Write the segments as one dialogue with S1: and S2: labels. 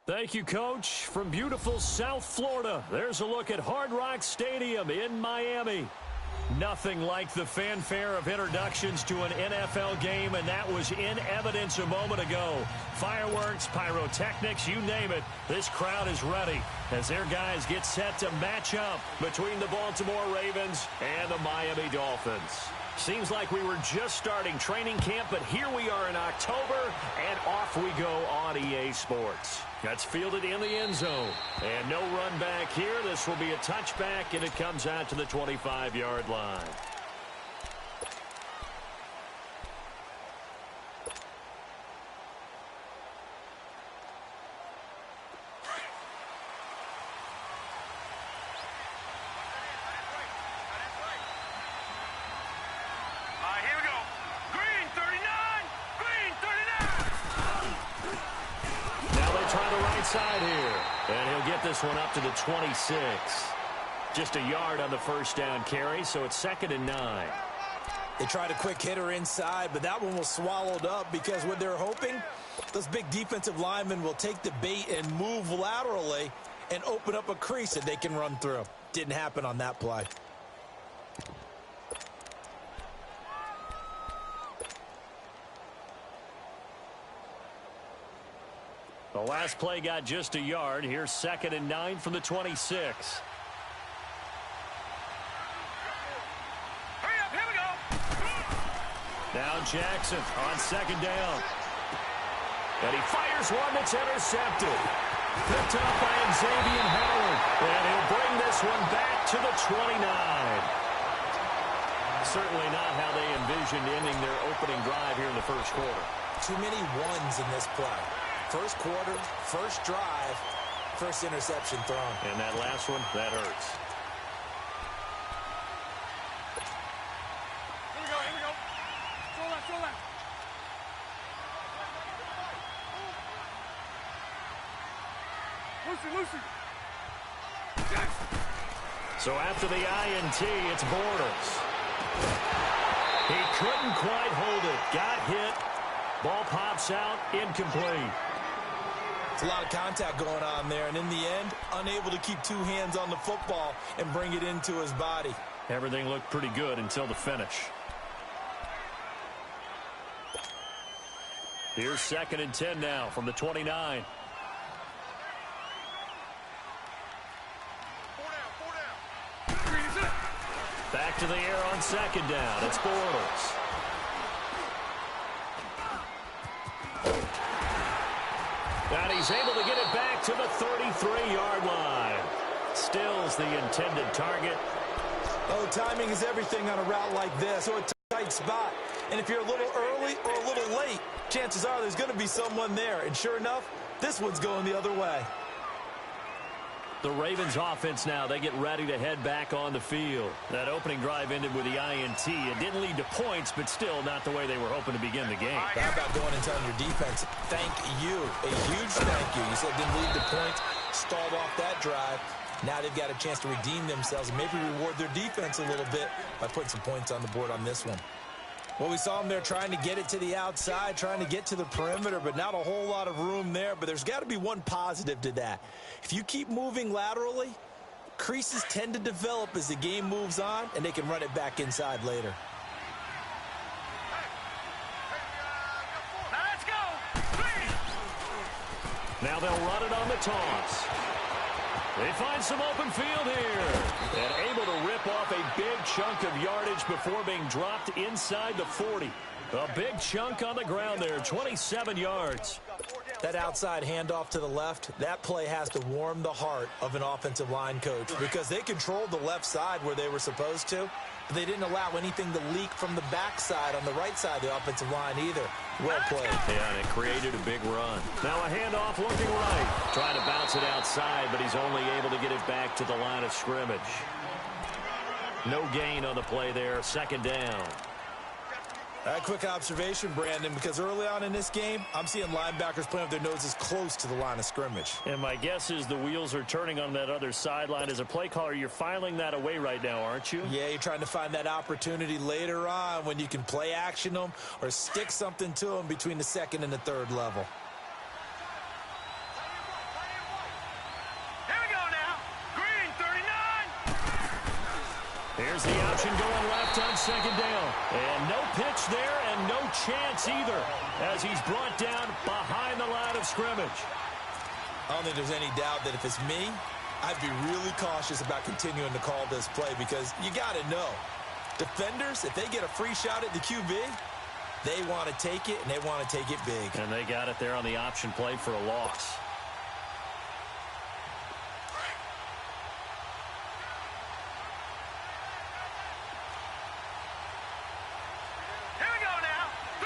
S1: Thank you, Coach. From beautiful South Florida, there's a look at Hard Rock Stadium in Miami. Nothing like the fanfare of introductions to an NFL game, and that was in evidence a moment ago. Fireworks, pyrotechnics, you name it. This crowd is ready as their guys get set to match up between the Baltimore Ravens and the Miami Dolphins. Seems like we were just starting training camp, but here we are in October, and off we go on EA Sports. That's fielded in the end zone. And no run back here. This will be a touchback, and it comes out to the 25-yard line. Side here, and he'll get this one up to the 26. Just a yard on the first down carry, so it's 2nd and 9.
S2: They tried a quick hitter inside, but that one was swallowed up because what they're hoping, those big defensive linemen will take the bait and move laterally and open up a crease that they can run through. Didn't happen on that play.
S1: The last play got just a yard. Here's 2nd and 9 from the 26.
S3: Hurry up, here we go.
S1: Now Jackson on 2nd down. And he fires one that's intercepted. Picked up by Xavier Howard. And he'll bring this one back to the 29. Certainly not how they envisioned ending their opening drive here in the first quarter.
S2: Too many ones in this play. First quarter, first drive, first interception thrown.
S1: And that last one, that hurts.
S3: Here we go, here we go. Throw that, throw that. Lucy.
S1: So after the INT, it's Bortles. He couldn't quite hold it. Got hit. Ball pops out, incomplete.
S2: It's a lot of contact going on there, and in the end, unable to keep two hands on the football and bring it into his body.
S1: Everything looked pretty good until the finish. Here's 2nd and 10 now from the 29. Back to the air on 2nd down. It's Bortles. And he's able to get it back to the 33-yard line. Stills the intended target.
S2: Oh, timing is everything on a route like this. So a tight spot. And if you're a little early or a little late, chances are there's going to be someone there. And sure enough, this one's going the other way.
S1: The Ravens offense now, they get ready to head back on the field. That opening drive ended with the INT. It didn't lead to points, but still not the way they were hoping to begin the game.
S2: How about going and telling your defense, thank you, a huge thank you. You said didn't lead to points, stalled off that drive. Now they've got a chance to redeem themselves and maybe reward their defense a little bit by putting some points on the board on this one. Well, we saw them there trying to get it to the outside, trying to get to the perimeter, but not a whole lot of room there. But there's got to be one positive to that. If you keep moving laterally, creases tend to develop as the game moves on, and they can run it back inside later.
S3: Now let's go.
S1: Now they'll run it on the toss. They find some open field here. And able to rip off a big chunk of yardage before being dropped inside the 40. A big chunk on the ground there, 27 yards.
S2: That outside handoff to the left, that play has to warm the heart of an offensive line coach because they controlled the left side where they were supposed to, but they didn't allow anything to leak from the backside on the right side of the offensive line either. Well played.
S1: Yeah, and it created a big run. Now a handoff looking right. Trying to bounce it outside, but he's only able to get it back to the line of scrimmage. No gain on the play there, 2nd down.
S2: Quick observation, Brandon, because early on in this game, I'm seeing linebackers playing with their noses close to the line of scrimmage.
S1: And my guess is the wheels are turning on that other sideline. As a play caller, you're filing that away right now, aren't you?
S2: Yeah, you're trying to find that opportunity later on when you can play action them or stick something to them between the 2nd and the 3rd level.
S1: Here's the option going left on second down. And no pitch there and no chance either as he's brought down behind the line of scrimmage.
S2: I don't think there's any doubt that if it's me, I'd be really cautious about continuing to call this play because you got to know, defenders, if they get a free shot at the QB, they want to take it, and they want to take it big.
S1: And they got it there on the option play for a loss.
S3: Here we go now. 3-19.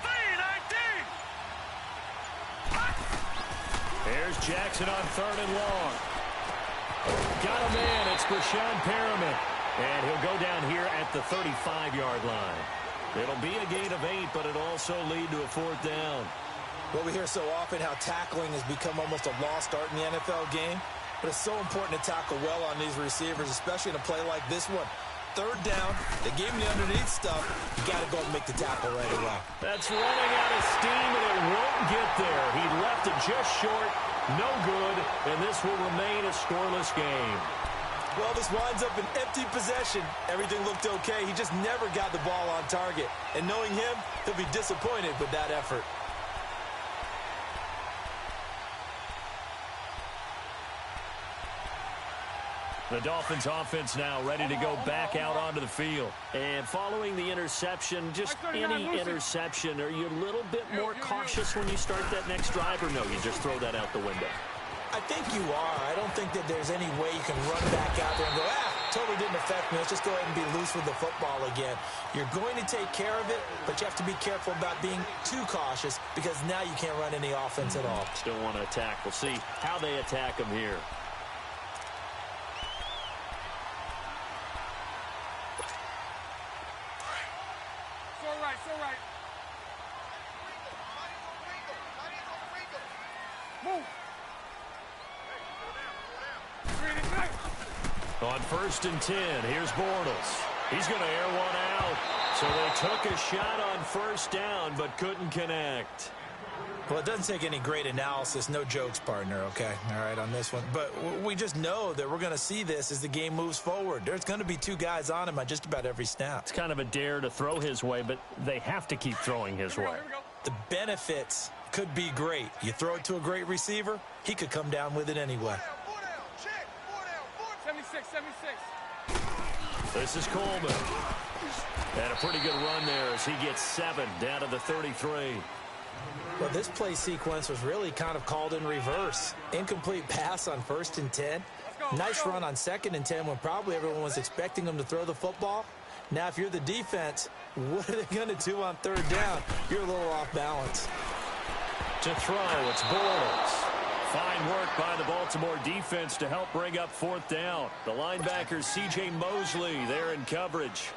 S3: 3-19.
S1: Here's Jackson on third and long. Got him in. It's Brashad Perriman. And he'll go down here at the 35-yard line. It'll be a gain of 8, but it'll also lead to a fourth down.
S2: Well, we hear so often how tackling has become almost a lost art in the NFL game. But it's so important to tackle well on these receivers, especially in a play like this one. Third down, they gave him the underneath stuff. You got to go and make the tackle right away.
S1: That's running out of steam, and it won't get there. He left it just short. No good, and this will remain a scoreless game.
S2: Well, this winds up an empty possession. Everything looked okay. He just never got the ball on target. And knowing him, he'll be disappointed with that effort.
S1: The Dolphins offense now ready to go back out onto the field. And following the interception, just any interception, are you a little bit more cautious when you start that next drive, or no, you just throw that out the window?
S2: I think you are. I don't think that there's any way you can run back out there and go, totally didn't affect me. Let's just go ahead and be loose with the football again. You're going to take care of it, but you have to be careful about being too cautious because now you can't run any offense at all.
S1: Still want to attack. We'll see how they attack him here.
S3: So right, so right. Move.
S1: On 1st and 10, here's Bortles. He's going to air one out. So they took a shot on 1st down, but couldn't connect.
S2: Well, it doesn't take any great analysis. No jokes, partner, okay? All right, on this one. But we just know that we're going to see this as the game moves forward. There's going to be 2 guys on him on just about every snap.
S1: It's kind of a dare to throw his way, but they have to keep throwing his way.
S2: The benefits could be great. You throw it to a great receiver, he could come down with it anyway.
S3: 76, 76.
S1: This is Coleman. And a pretty good run there as he gets 7 down to the 33.
S2: Well, this play sequence was really kind of called in reverse. Incomplete pass on 1st and 10. Nice run on 2nd and 10 when probably everyone was expecting him to throw the football. Now, if you're the defense, what are they going to do on 3rd down? You're a little off balance.
S1: To throw, it's Bortles. Fine work by the Baltimore defense to help bring up 4th down. The linebacker, C.J. Mosley, there in coverage.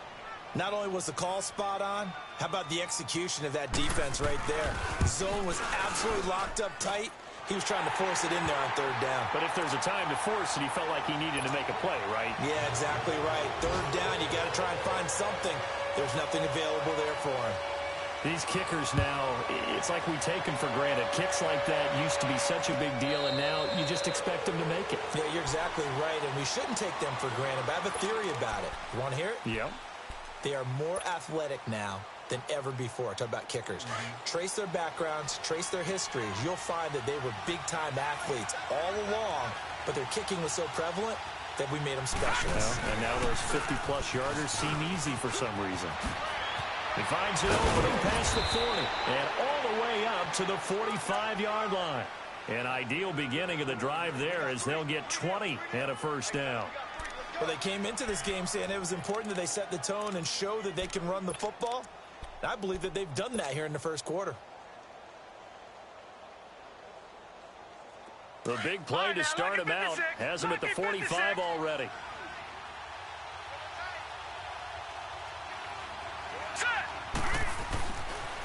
S2: Not only was the call spot on, how about the execution of that defense right there? Zone was absolutely locked up tight. He was trying to force it in there on 3rd down.
S1: But if there's a time to force it, he felt like he needed to make a play, right?
S2: Yeah, exactly right. 3rd down, you got to try and find something. There's nothing available there for him.
S1: These kickers now, it's like we take them for granted. Kicks like that used to be such a big deal, and now you just expect them to make it.
S2: Yeah, you're exactly right, and we shouldn't take them for granted. But I have a theory about it. You want to hear it?
S1: Yep.
S2: They are more athletic now than ever before. Talk about kickers. Trace their backgrounds, trace their histories. You'll find that they were big-time athletes all along, but their kicking was so prevalent that we made them specialists.
S1: And now those 50-plus yarders seem easy for some reason. He finds an opening past the 40 and all the way up to the 45-yard line. An ideal beginning of the drive there as they'll get 20 and a 1st down.
S2: Well, they came into this game saying it was important that they set the tone and show that they can run the football. I believe that they've done that here in the 1st quarter.
S1: The big play to start him out has him at the 45 already.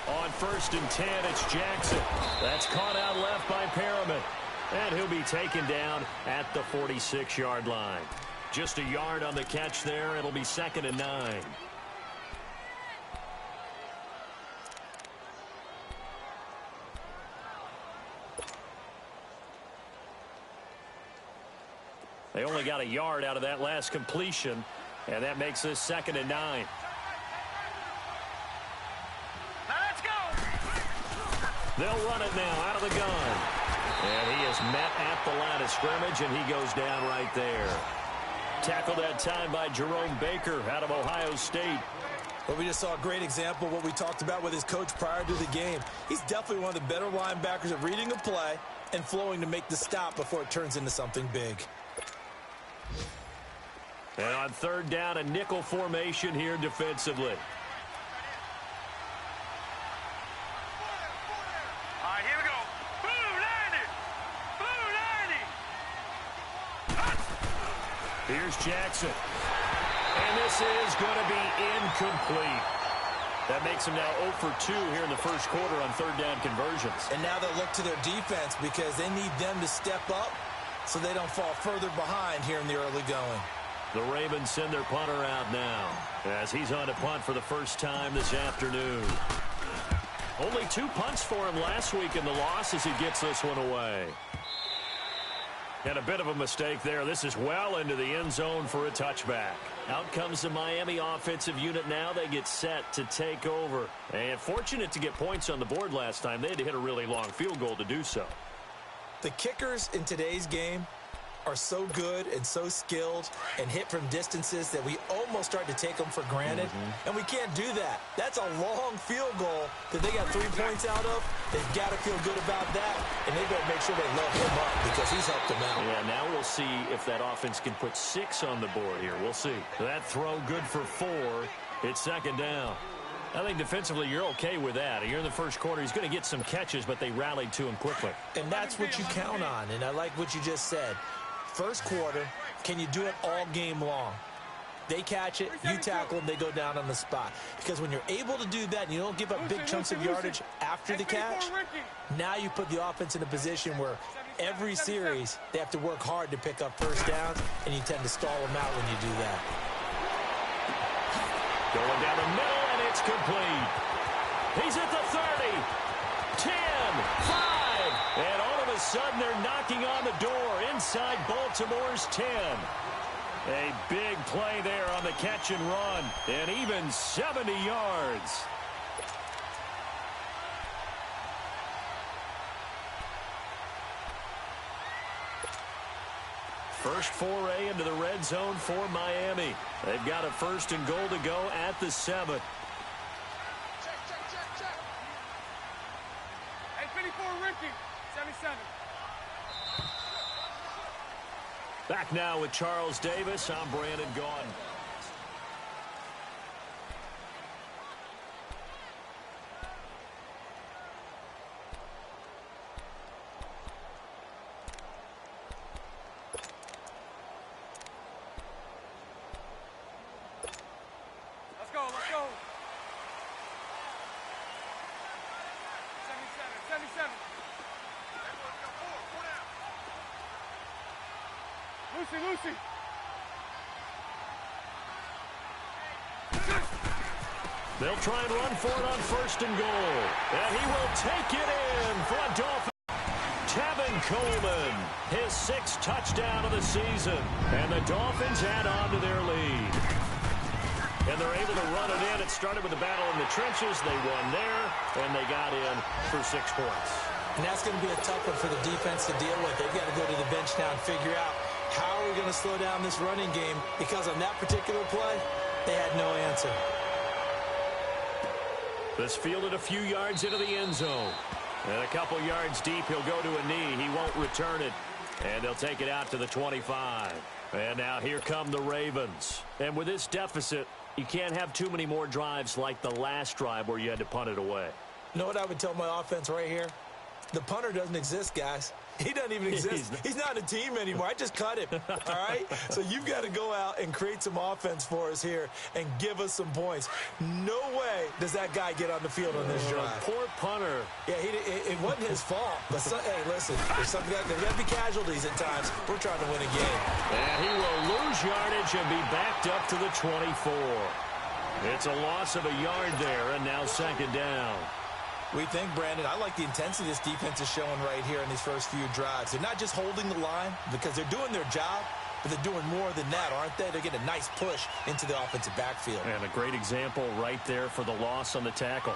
S1: On 1st and 10, it's Jackson. That's caught out left by Perriman. And he'll be taken down at the 46-yard line. Just a yard on the catch there. It'll be 2nd and 9. They only got a yard out of that last completion, and that makes this 2nd and 9.
S3: Let's go.
S1: They'll run it now out of the gun. And he is met at the line of scrimmage, and he goes down right there. Tackled that time by Jerome Baker out of Ohio State.
S2: Well, we just saw a great example of what we talked about with his coach prior to the game. He's definitely one of the better linebackers at reading a play and flowing to make the stop before it turns into something big.
S1: And on 3rd down, a nickel formation here defensively.
S3: All right, here we go. Blue 90. Blue 90.
S1: Here's Jackson. And this is going to be incomplete. That makes them now 0 for 2 here in the first quarter on 3rd down conversions.
S2: And now they'll look to their defense because they need them to step up so they don't fall further behind here in the early going.
S1: The Ravens send their punter out now as he's on to punt for the first time this afternoon. Only 2 punts for him last week in the loss as he gets this one away. And a bit of a mistake there. This is well into the end zone for a touchback. Out comes the Miami offensive unit now. They get set to take over. And fortunate to get points on the board last time. They had to hit a really long field goal to do so.
S2: The kickers in today's game are so good and so skilled and hit from distances that we almost start to take them for granted. And we can't do that. That's a long field goal that they got 3 points out of. They've got to feel good about that, and they better make sure they load him up because he's helped them out.
S1: Yeah, now we'll see if that offense can put 6 on the board here. We'll see. That throw good for 4. It's 2nd down. I think defensively you're okay with that. You're in the first quarter. He's going to get some catches, but they rallied to him quickly.
S2: And that's what you count on, and I like what you just said. First quarter, can you do it all game long? They catch it, you tackle them, they go down on the spot. Because when you're able to do that and you don't give up big chunks of yardage after the catch, now you put the offense in a position where every series they have to work hard to pick up first downs, and you tend to stall them out when you do that.
S1: Going down the middle, and it's complete. He's at the 30, 10, 5, and all of a sudden they're knocking on the door inside Baltimore's 10. A big play there on the catch and run, and even 70 yards. First foray into the red zone for Miami. They've got a 1st and goal to go at the 7.
S3: Hey, 54, Ricky. 77.
S1: Back now with Charles Davis. I'm Brandon Gaudin.
S3: Let's go, let's go. 77, 77. Lucy.
S1: They'll try and run for it on 1st and goal. And he will take it in for a Dolphin. Tevin Coleman, his 6th touchdown of the season. And the Dolphins add on to their lead. And they're able to run it in. It started with a battle in the trenches. They won there, and they got in for 6 points.
S2: And that's going to be a tough one for the defense to deal with. They've got to go to the bench now and figure out how are we going to slow down this running game, because on that particular play, they had no answer.
S1: This fielded a few yards into the end zone. And a couple yards deep, he'll go to a knee. He won't return it. And they'll take it out to the 25. And now here come the Ravens. And with this deficit, you can't have too many more drives like the last drive where you had to punt it away.
S2: You know what I would tell my offense right here? The punter doesn't exist, guys. He doesn't even exist. He's not a team anymore. I just cut him, all right? So you've got to go out and create some offense for us here and give us some points. No way does that guy get on the field on this drive.
S1: Poor punter.
S2: Yeah, it wasn't his fault. But, hey, listen, there's got to be casualties at times. We're trying to win a game.
S1: And he will lose yardage and be backed up to the 24. It's a loss of a yard there, and now 2nd down.
S2: We think, Brandon, I like the intensity this defense is showing right here in these first few drives. They're not just holding the line because they're doing their job, but they're doing more than that, aren't they? They're getting a nice push into the offensive backfield.
S1: And a great example right there for the loss on the tackle.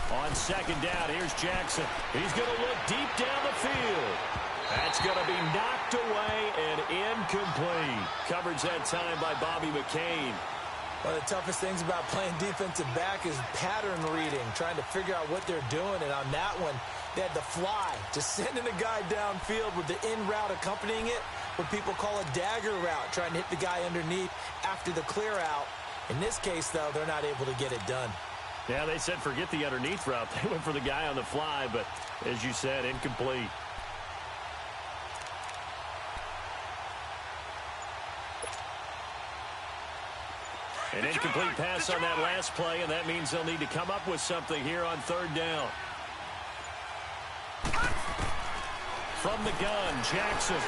S1: On second down, here's Jackson. He's going to look deep down the field. That's going to be knocked away and incomplete. Coverage that time by Bobby McCain.
S2: One of the toughest things about playing defensive back is pattern reading, trying to figure out what they're doing. And on that one, they had the fly, just sending a guy downfield with the in route accompanying it, what people call a dagger route, trying to hit the guy underneath after the clear out. In this case, though, they're not able to get it done.
S1: Yeah, they said forget the underneath route. They went for the guy on the fly, but as you said, incomplete. An incomplete pass on that last play, and that means they'll need to come up with something here on third down. From the gun, Jackson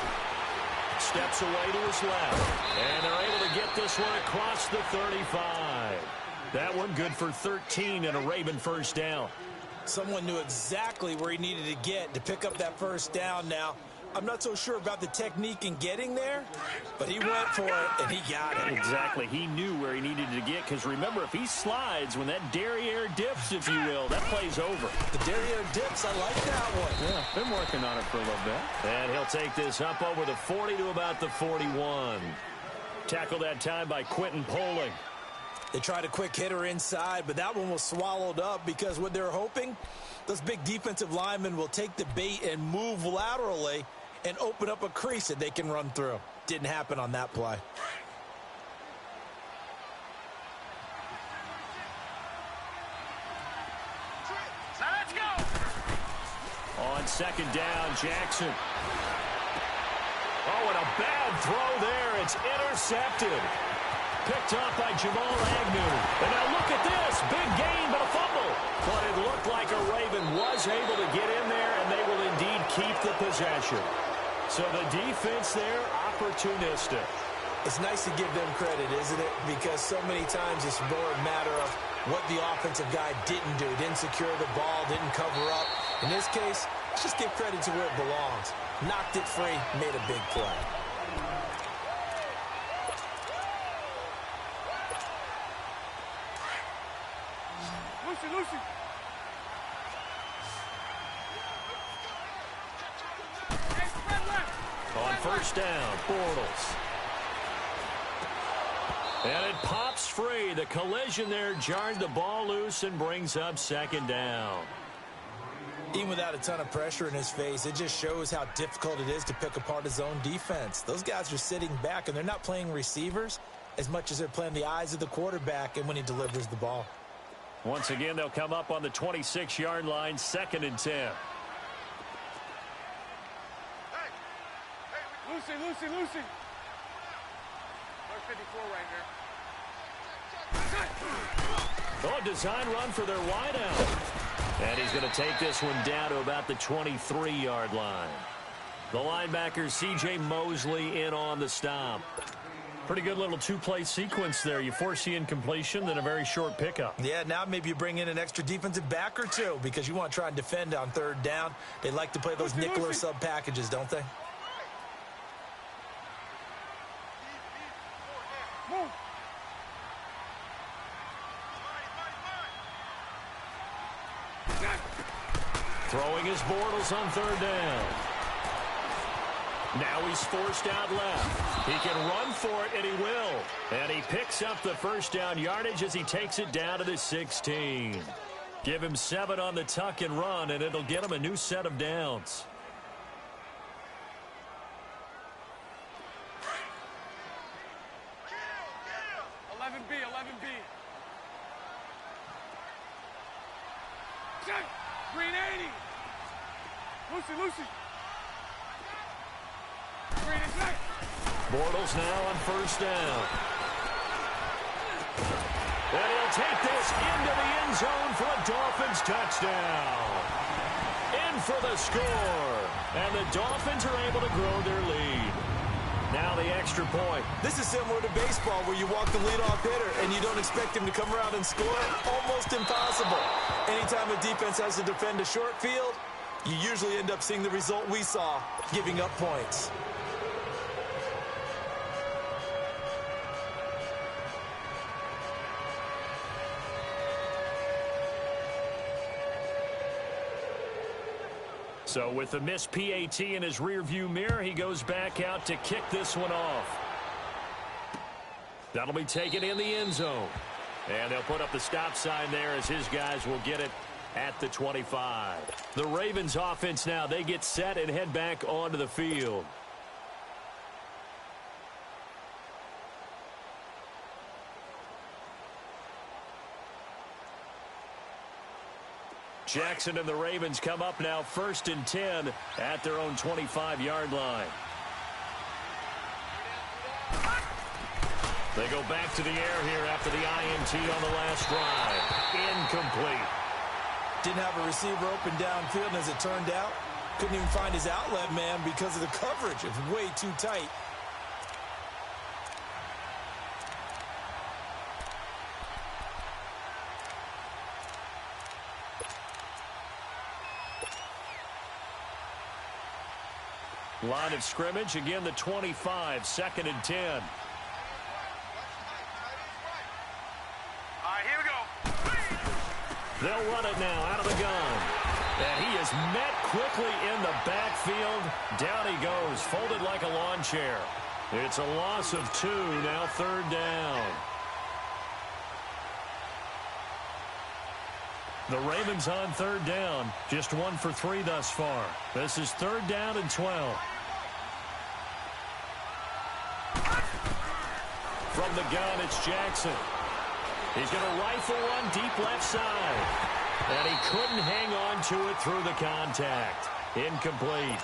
S1: steps away to his left, and they're able to get this one across the 35. That one good for 13 and a Raven first down.
S2: Someone knew exactly where he needed to get to pick up that first down now. I'm not so sure about the technique in getting there, but he went for it, and he got it.
S1: Exactly. He knew where he needed to get, because remember, if he slides, when that derriere dips, if you will, that play's over.
S2: The derriere dips, I like that one.
S1: Yeah, been working on it for a little bit. And he'll take this up over the 40 to about the 41. Tackled that time by Quentin Poling.
S2: They tried a quick hitter inside, but that one was swallowed up because what they're hoping, those big defensive linemen will take the bait and move laterally and open up a crease that they can run through. Didn't happen on that play.
S3: Let's go.
S1: On second down, Jackson. Oh, and a bad throw there. It's intercepted. Picked off by Jamal Agnew. And now look at this. Big gain, but a fumble. But it looked like a Raven was able to get in there, and they will indeed keep the possession. So the defense there, opportunistic.
S2: It's nice to give them credit, isn't it? Because so many times it's more a matter of what the offensive guy didn't do. Didn't secure the ball, didn't cover up. In this case, let's just give credit to where it belongs. Knocked it free, made a big play.
S3: Lucy. Hey, spread left.
S1: On first down, Bortles. And it pops free. The collision there jarred the ball loose and brings up second down.
S2: Even without a ton of pressure in his face, it just shows how difficult it is to pick apart his own defense. Those guys are sitting back, and they're not playing receivers as much as they're playing the eyes of the quarterback and when he delivers the ball.
S1: Once again, they'll come up on the 26-yard line, 2nd and 10.
S3: Lucy. Number 54 right here.
S1: Oh, design run for their wideout. And he's going to take this one down to about the 23-yard line. The linebacker, C.J. Mosley, in on the stop. Pretty good little two-play sequence there. You force the incompletion, then a very short pickup.
S2: Yeah, now maybe you bring in an extra defensive back or two because you want to try and defend on third down. They like to play those nickel or sub packages, don't they?
S1: Throwing his Bortles on third down. Now he's forced out left. He can run for it, and he will. And he picks up the first down yardage as he takes it down to the 16. Give him 7 on the tuck and run, and it'll get him a new set of downs.
S3: B. Green 80. Lucy. Green is right.
S1: Bortles now on first down. And he'll take this into the end zone for a Dolphins touchdown. In for the score. And the Dolphins are able to grow their lead. Now the extra point.
S2: This is similar to baseball where you walk the leadoff hitter and you don't expect him to come around and score. Almost impossible. Anytime a defense has to defend a short field, you usually end up seeing the result we saw, giving up points.
S1: So with the missed PAT in his rearview mirror, he goes back out to kick this one off. That'll be taken in the end zone. And they'll put up the stop sign there as his guys will get it at the 25. The Ravens offense now, they get set and head back onto the field. Jackson and the Ravens come up now 1st and 10 at their own 25-yard line. They go back to the air here after the INT on the last drive. Incomplete.
S2: Didn't have a receiver open downfield, and as it turned out, couldn't even find his outlet man because of the coverage. It was way too tight.
S1: Line of scrimmage, again the 25, 2nd and 10.
S3: All right, here we go.
S1: They'll run it now out of the gun. And he is met quickly in the backfield. Down he goes, folded like a lawn chair. It's a loss of 2, now 3rd down. The Ravens on 3rd down, just 1 for 3 thus far. This is 3rd down and 12. From the gun, it's Jackson. He's going to rifle one deep left side. And he couldn't hang on to it through the contact. Incomplete.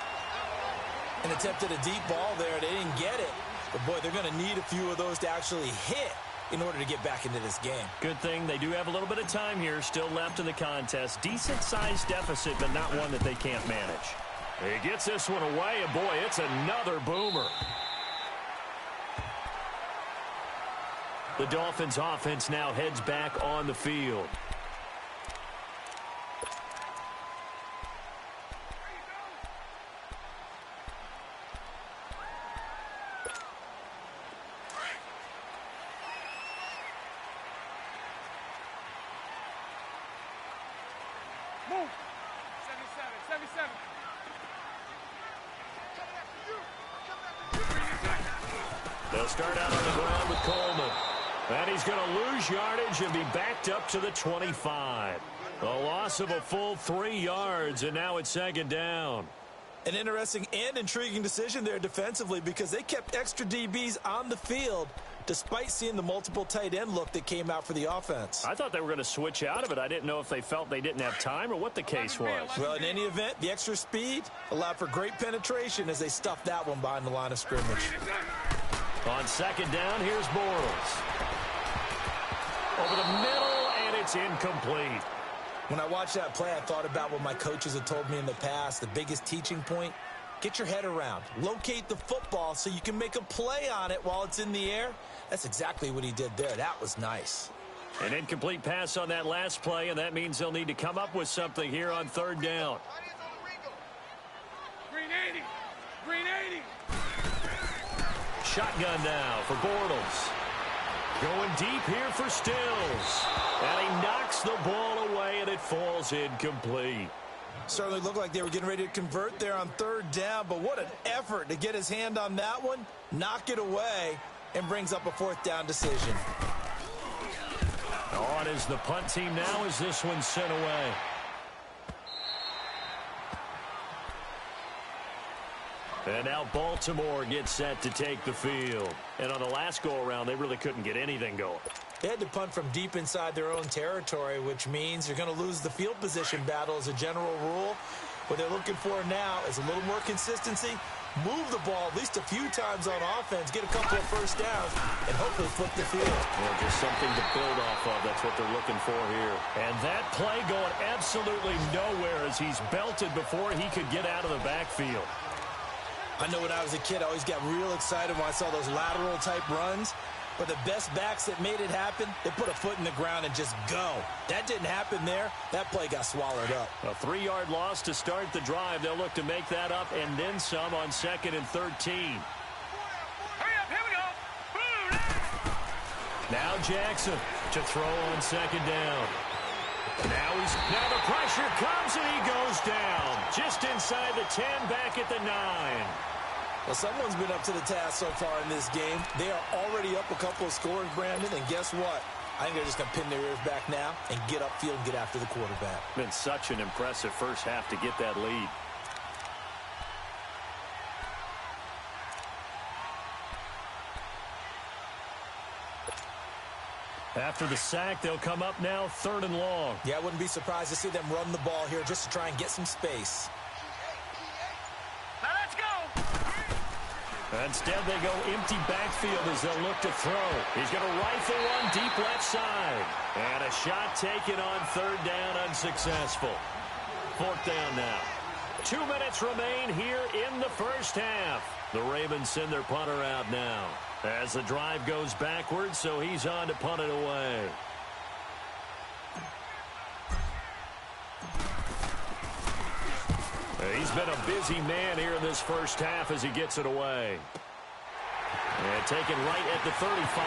S2: And attempted a deep ball there. They didn't get it. But, boy, they're going to need a few of those to actually hit in order to get back into this game.
S1: Good thing they do have a little bit of time here still left in the contest. Decent-sized deficit, but not one that they can't manage. He gets this one away, and boy, it's another boomer. The Dolphins offense now heads back on the field.
S3: Move. 77.
S1: They'll start out on the ground with Coleman. And he's going to lose yardage and be backed up to the 25. A loss of a full 3 yards, and now it's 2nd down.
S2: An interesting and intriguing decision there defensively because they kept extra DBs on the field despite seeing the multiple tight end look that came out for the offense.
S1: I thought they were going to switch out of it. I didn't know if they felt they didn't have time or what the case was.
S2: Well, in any event, the extra speed allowed for great penetration as they stuffed that one behind the line of scrimmage.
S1: On 2nd down, here's Bortles. Over the middle, and it's incomplete.
S2: When I watched that play, I thought about what my coaches had told me in the past. The biggest teaching point, get your head around. Locate the football so you can make a play on it while it's in the air. That's exactly what he did there. That was nice.
S1: An incomplete pass on that last play, and that means they'll need to come up with something here on 3rd down.
S3: Green 80. Green 80.
S1: Shotgun now for Bortles. Going deep here for Stills. And he knocks the ball away, and it falls incomplete.
S2: Certainly looked like they were getting ready to convert there on 3rd down, but what an effort to get his hand on that one, knock it away, and brings up a 4th down decision.
S1: On is the punt team now as this one's sent away. And now Baltimore gets set to take the field. And on the last go-around, they really couldn't get anything going.
S2: They had to punt from deep inside their own territory, which means you're going to lose the field position battle as a general rule. What they're looking for now is a little more consistency, move the ball at least a few times on offense, get a couple of first downs, and hopefully flip the field.
S1: Yeah, just something to build off of. That's what they're looking for here. And that play going absolutely nowhere as he's belted before he could get out of the backfield.
S2: I know when I was a kid, I always got real excited when I saw those lateral-type runs. But the best backs that made it happen, they put a foot in the ground and just go. That didn't happen there. That play got swallowed up.
S1: A 3-yard loss to start the drive. They'll look to make that up and then some on 2nd and 13.
S3: Hurry up, here we go. Boom.
S1: Now Jackson to throw on 2nd down. Now the pressure comes and he goes down. Just inside the 10, back at the 9.
S2: Well, someone's been up to the task so far in this game. They are already up a couple of scores, Brandon, and guess what? I think they're just going to pin their ears back now and get upfield and get after the quarterback.
S1: Been such an impressive first half to get that lead. After the sack, they'll come up now 3rd and long.
S2: Yeah, I wouldn't be surprised to see them run the ball here just to try and get some space.
S3: Now let's go.
S1: Instead, they go empty backfield as they'll look to throw. He's going to rifle one deep left side. And a shot taken on 3rd down, unsuccessful. 4th down now. 2 minutes remain here in the first half. The Ravens send their punter out now as the drive goes backwards, so he's on to punt it away. He's been a busy man here in this first half as he gets it away. And taken right at the 35.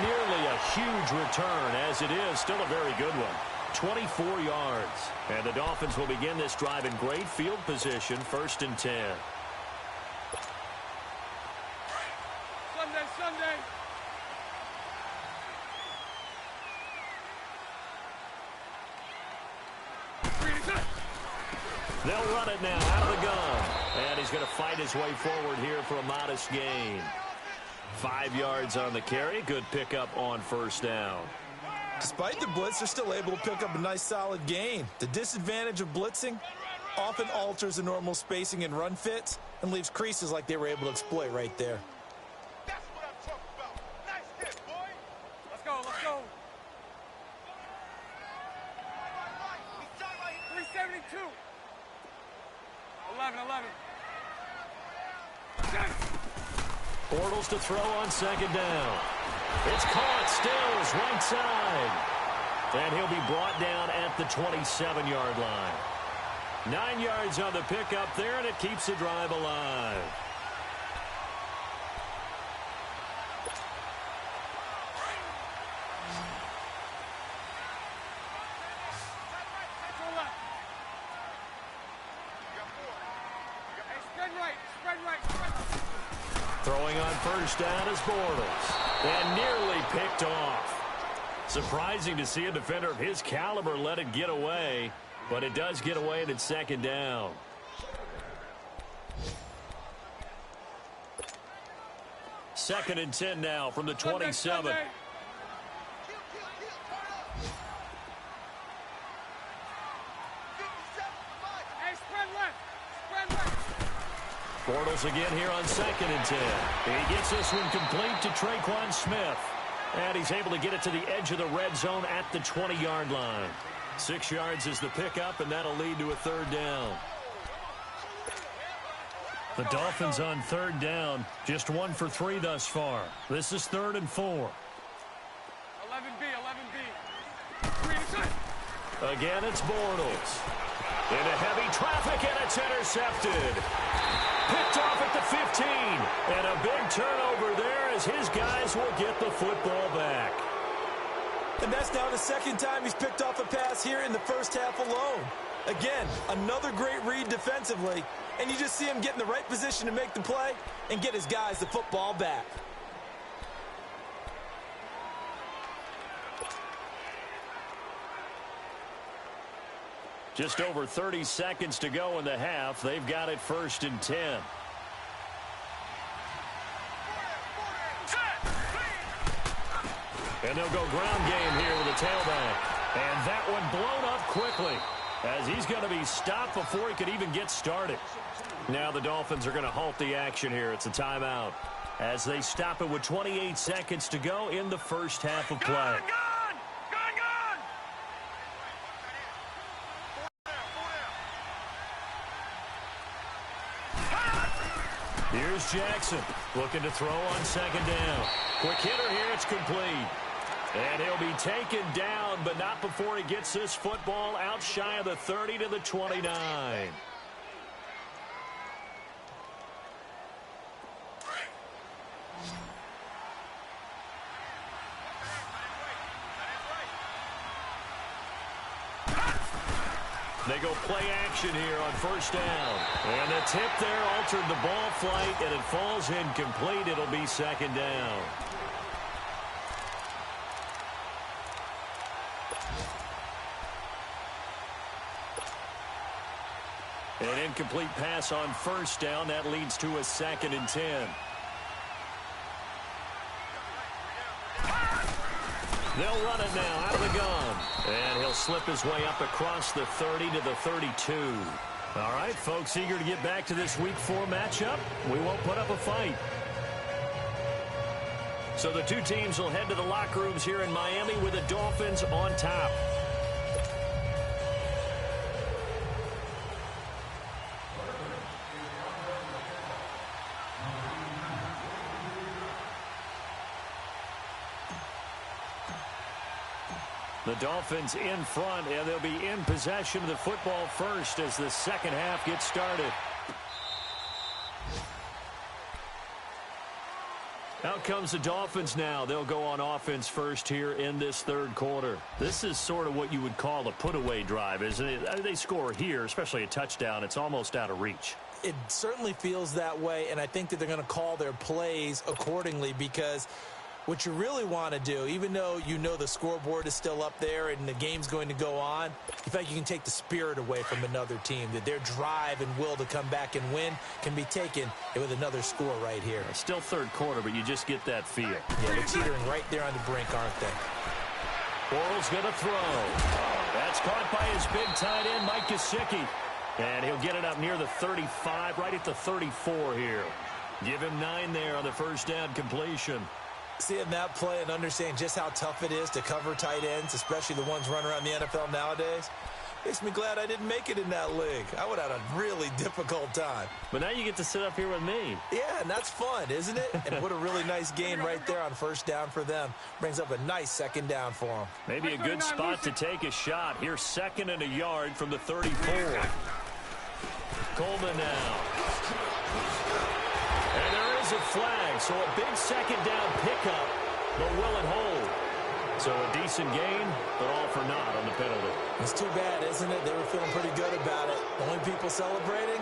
S1: Nearly a huge return, as it is still a very good one. 24 yards. And the Dolphins will begin this drive in great field position, 1st and 10.
S3: Sunday.
S1: They'll run it now out of the gun. And he's going to fight his way forward here for a modest gain. 5 yards on the carry. Good pickup on 1st down.
S2: Despite the blitz, they're still able to pick up a nice solid gain. The disadvantage of blitzing often alters the normal spacing and run fits and leaves creases like they were able to exploit right there.
S3: That's what I'm talking about. Nice hit, boy. Let's go. 372. 11.
S1: Bortles to throw on 2nd down. It's caught. Stills right side. And he'll be brought down at the 27-yard line. 9 yards on the pickup there, and it keeps the drive alive. Throwing on 1st down is Bortles. And nearly picked off. Surprising to see a defender of his caliber let it get away, but it does get away and it's 2nd down. Second and 10 now from the 27. Bortles again here on 2nd and 10. He gets this one complete to Traquan Smith. And he's able to get it to the edge of the red zone at the 20-yard line. 6 yards is the pickup, and that'll lead to a 3rd down. The Dolphins on 3rd down, just 1 for 3 thus far. This is 3rd and 4.
S3: 11B.
S1: Again, it's Bortles. Into heavy traffic, and it's intercepted. Picked off at the 15. And a big turnover there as his guys will get the football back.
S2: And that's now the 2nd time he's picked off a pass here in the first half alone. Again, another great read defensively. And you just see him get in the right position to make the play and get his guys the football back.
S1: Just over 30 seconds to go in the half. They've got it 1st and 10. And they'll go ground game here with a tailback. And that one blown up quickly as he's going to be stopped before he could even get started. Now the Dolphins are going to halt the action here. It's a timeout as they stop it with 28 seconds to go in the first half of play. Here's Jackson looking to throw on second down. Quick hitter here. It's complete. And he'll be taken down, but not before he gets this football out shy of the 30 to the 29. They go play action here on first down. And the tip there altered the ball flight, and it falls incomplete. It'll be second down. An incomplete pass on first down. That leads to a 2nd and 10. They'll run it now out of the gun. And he'll slip his way up across the 30 to the 32. All right, folks, eager to get back to this Week 4 matchup. We won't put up a fight. So the two teams will head to the locker rooms here in Miami with the Dolphins on top. The Dolphins in front, and they'll be in possession of the football first as the second half gets started. Out comes the Dolphins now. They'll go on offense first here in this third quarter. This is sort of what you would call a put-away drive, isn't it? They score here, especially a touchdown. It's almost out of reach.
S2: It certainly feels that way, and I think that they're going to call their plays accordingly because what you really want to do, even though you know the scoreboard is still up there and the game's going to go on, you feel like you can take the spirit away from another team, that their drive and will to come back and win can be taken with another score right here.
S1: Still third quarter, but you just get that feel.
S2: Yeah, they're teetering right there on the brink, aren't they?
S1: Bortles going to throw. That's caught by his big tight end, Mike Gesicki. And he'll get it up near the 35, right at the 34 here. Give him 9 there on the first down completion.
S2: Seeing that play and understanding just how tough it is to cover tight ends, especially the ones running around the NFL nowadays, makes me glad I didn't make it in that league. I would have had a really difficult time.
S1: But now you get to sit up here with me.
S2: Yeah, and that's fun, isn't it? And what a really nice game right there on first down for them. Brings up a nice second down for them.
S1: Maybe a good spot to take a shot. Here's 2nd and a yard from the 34. Coleman now. And there is a flag, so a big second down pickup, but will it hold? So a decent gain, but all for naught on the penalty.
S2: It's too bad, isn't it? They were feeling pretty good about it. The only people celebrating,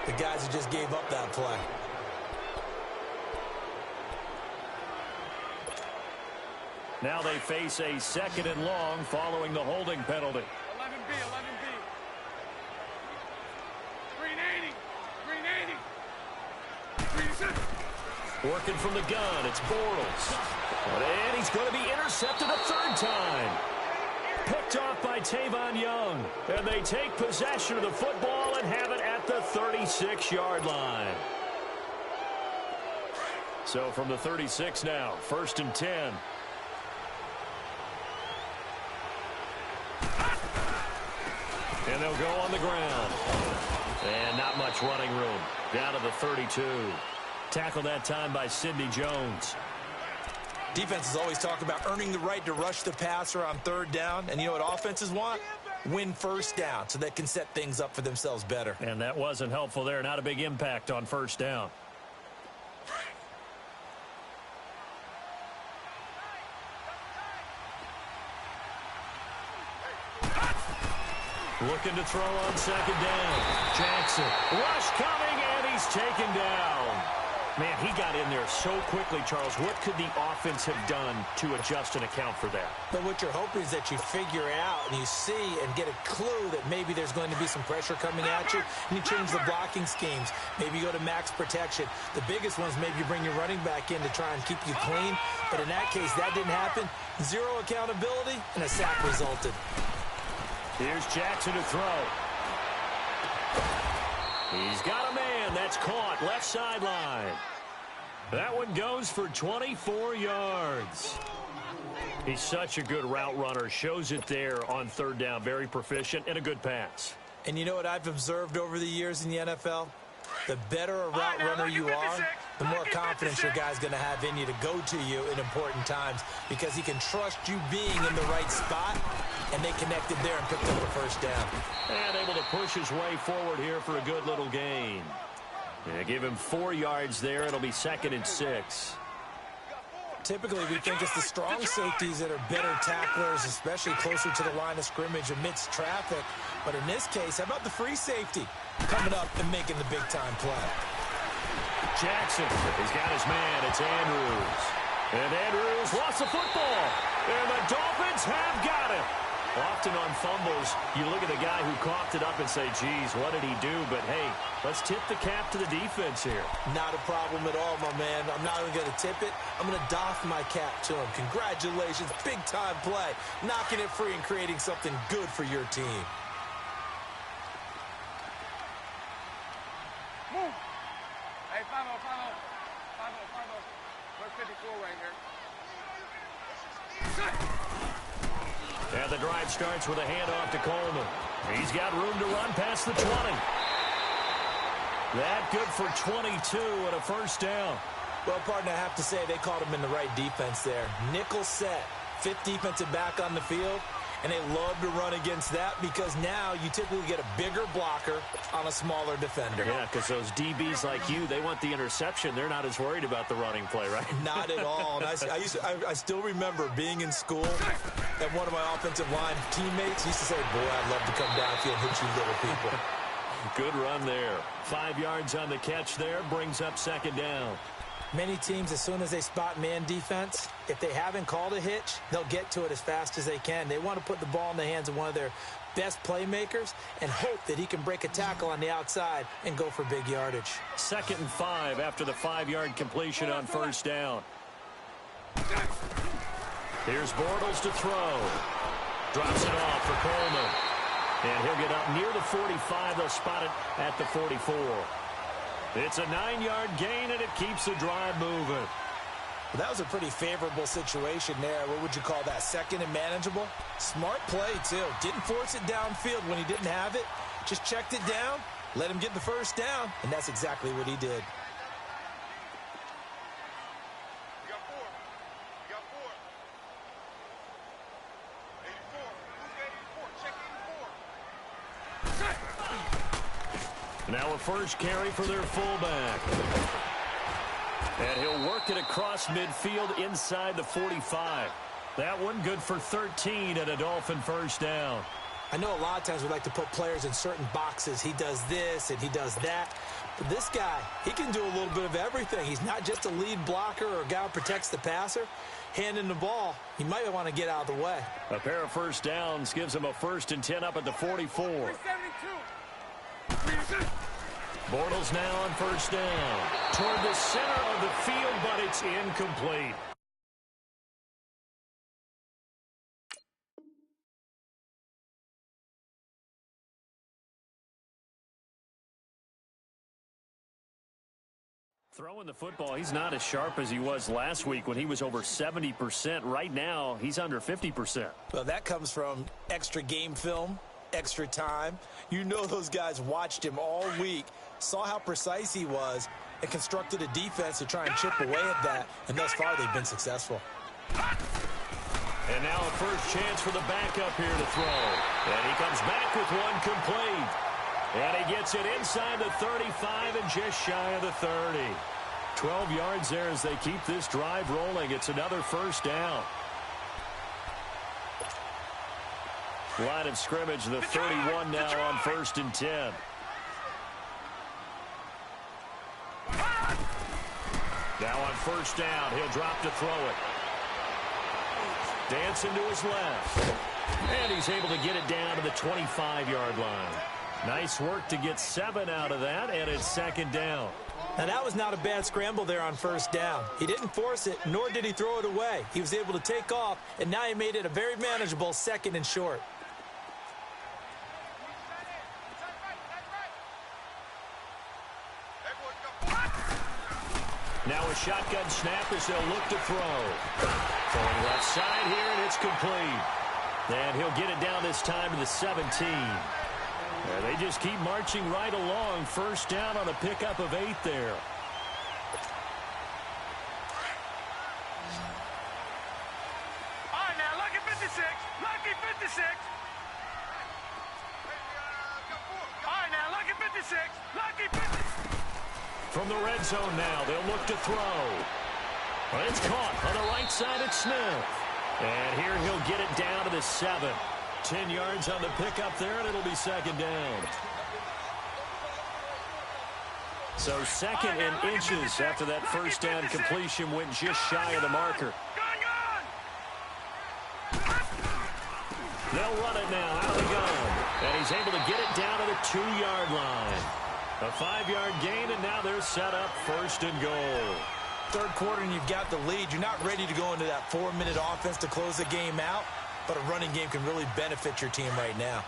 S2: the guys who just gave up that play.
S1: Now they face a 2nd and long following the holding penalty.
S3: 11B, 11B. Green 80. Green 80.
S1: Working from the gun, it's Bortles. And he's going to be intercepted a third time. Picked off by Tavon Young. And they take possession of the football and have it at the 36-yard line. So from the 36 now, 1st and 10. And they'll go on the ground. And not much running room. Down to the 32. Tackled that time by Sidney Jones.
S2: Defenses always talk about earning the right to rush the passer on third down. And you know what offenses want? Win first down so they can set things up for themselves better.
S1: And that wasn't helpful there. Not a big impact on first down. Looking to throw on second down. Jackson. Rush coming, and he's taken down. Man, he got in there so quickly, Charles. What could the offense have done to adjust and account for that?
S2: But what you're hoping is that you figure out and you see and get a clue that maybe there's going to be some pressure coming at you, and you change the blocking schemes. Maybe you go to max protection. The biggest ones, maybe you bring your running back in to try and keep you clean. But in that case, that didn't happen. Zero accountability, and a sack resulted.
S1: Here's Jackson to throw. He's got a man. That's caught. Left sideline. That one goes for 24 yards. He's such a good route runner. Shows it there on third down. Very proficient and a good pass.
S2: And you know what I've observed over the years in the NFL? The better a route runner you are, the more confidence your guy's going to have in you to go to you in important times because he can trust you being in the right spot, and they connected there and picked up the first down.
S1: And able to push his way forward here for a good little gain. Yeah, give him 4 yards there. It'll be 2nd and 6.
S2: Typically, we think it's the strong safeties that are better tacklers, especially closer to the line of scrimmage amidst traffic. But in this case, how about the free safety coming up and making the big-time play?
S1: Jackson, he's got his man. It's Andrews. And Andrews lost the football. And the Dolphins have got it. Often on fumbles, you look at the guy who coughed it up and say, geez, what did he do? But, hey, let's tip the cap to the defense here.
S2: Not a problem at all, my man. I'm not even going to tip it. I'm going to doff my cap to him. Congratulations. Big-time play. Knocking it free and creating something good for your team.
S3: Move. Hey, follow. We're 54 right here.
S1: And the drive starts with a handoff to Coleman. He's got room to run past the 20. That good for 22 and a first down.
S2: Well, partner, I have to say they called him in the right defense there. Nickel set, 5th defensive back on the field, and they love to run against that because now you typically get a bigger blocker on a smaller defender.
S1: Yeah, because those DBs like you, they want the interception. They're not as worried about the running play, right?
S2: Not at all. And I still remember being in school, and one of my offensive line teammates used to say, boy, I'd love to come downfield and hit you little people.
S1: Good run there. 5 yards on the catch there, brings up 2nd down.
S2: Many teams, as soon as they spot man defense, if they haven't called a hitch, they'll get to it as fast as they can. They want to put the ball in the hands of one of their best playmakers and hope that he can break a tackle on the outside and go for big yardage.
S1: 2nd and 5 after the 5-yard completion on first down. Here's Bortles to throw. Drops it off for Coleman. And he'll get up near the 45. They'll spot it at the 44. It's a 9-yard gain, and it keeps the drive moving.
S2: Well, that was a pretty favorable situation there. What would you call that? 2nd and manageable? Smart play, too. Didn't force it downfield when he didn't have it. Just checked it down, let him get the first down, and that's exactly what he did.
S3: You got 4. You got 4. 84. Who's 84? Check 84.
S1: Now a first carry for their fullback. And he'll work it across midfield inside the 45. That one good for 13 and a Dolphin first down.
S2: I know a lot of times we like to put players in certain boxes. He does this and he does that. But this guy, he can do a little bit of everything. He's not just a lead blocker or a guy who protects the passer. Handing the ball, he might want to get out of the way.
S1: A pair of first downs gives him a 1st and 10 up at the 44.
S3: 372.
S1: Bortles now on first down. Toward the center of the field, but it's incomplete. Throwing the football, he's not as sharp as he was last week when he was over 70%. Right now, he's under 50%.
S2: Well, that comes from extra game film, extra time. You know those guys watched him all week, saw how precise he was, and constructed a defense to try and chip away at that. And thus far, they've been successful.
S1: And now a first chance for the backup here to throw. And he comes back with one complete. And he gets it inside the 35 and just shy of the 30. 12 yards there as they keep this drive rolling. It's another first down. Line of scrimmage, the 31 now on 1st and 10. Now on first down, he'll drop to throw it. Dancing to his left. And he's able to get it down to the 25-yard line. Nice work to get 7 out of that, and it's 2nd down.
S2: Now, that was not a bad scramble there on first down. He didn't force it, nor did he throw it away. He was able to take off, and now he made it a very manageable 2nd and short.
S1: Now a shotgun snap as they'll look to throw. Throwing left side here, and it's complete. And he'll get it down this time to the 17. And they just keep marching right along. First down on a pickup of 8 there.
S3: All right, now, lucky 56. Lucky 56. All right, now, lucky 56. Lucky 56.
S1: From the red zone now, they'll look to throw. Well, it's caught on the right side at Smith. And here he'll get it down to the 7. 10 yards on the pickup there, and it'll be second down. So second and inches after that first down completion went just shy of the marker. They'll run it now out of the gun. And he's able to get it down to the 2-yard line. A 5-yard gain, and now they're set up first and goal.
S2: Third quarter, and you've got the lead. You're not ready to go into that 4-minute offense to close the game out, but a running game can really benefit your team right now.